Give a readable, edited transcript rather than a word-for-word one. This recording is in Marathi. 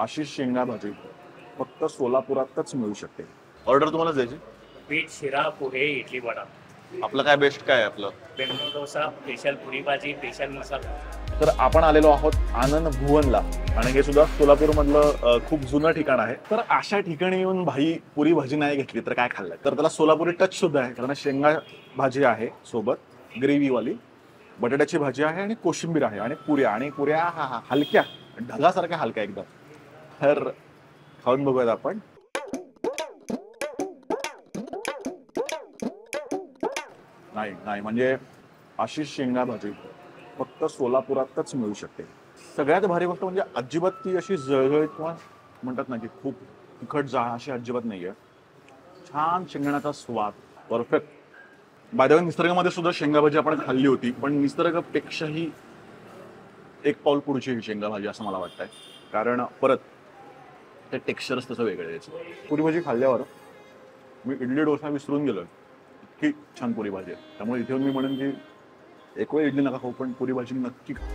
आशिष शेंगा भाजी फक्त सोलापुरातच मिळू शकते. ऑर्डर तुम्हालाच द्यायची. पीठ, शिरा, पोहे, इडली, वडा, आपलं काय बेस्ट काय आहे आपलं? बेंगलोर डोसा, स्पेशल पुरी भाजी, स्पेशल मसाला. तर आपण आलेलो आहोत आनंद भुवनला आणि हे सुद्धा सोलापूरमधलं खूप जुनं ठिकाण आहे. तर अशा ठिकाणी येऊन भाई पुरी भाजी नाही घेतली तर काय खाल्लं, तर त्याला सोलापुरी टच सुद्धा आहे. कारण शेंगा भाजी आहे सोबत ग्रेव्हीवाली, बटाट्याची भाजी आहे आणि कोशिंबीर आहे आणि पुऱ्या हा हा हलक्या ढगासारख्या हलक्या एकदम. तर खाऊन बघूयात आपण. नाही नाही म्हणजे आशिष शेंगा भाजी फक्त सोलापुरातच मिळू शकते. सगळ्यात भारी गोष्ट म्हणजे अजिबात ती अशी जळजळीत किंवा म्हणतात ना की खूप तिखट जा अशी अजिबात नाहीये. छान शेंगदाण्याचा स्वाद परफेक्ट. बाय द वे निसर्गामध्ये सुद्धा शेंगा भाजी आपण खाल्ली होती, पण निसर्गापेक्षाही एक पाऊल पुढची ही शेंगा भाजी असं मला वाटतंय. कारण परत ते टेक्स्चरच तसं वेगळं आहे याचं. पुरी भाजी खाल्ल्यावर मी इडली डोसा विसरून गेलोय. इतकी छान पुरी भाजी आहे. त्यामुळे इथे येऊन मी म्हणेन की एक वेळ इडली नका खाऊ पण पुरी भाजी नक्की खा.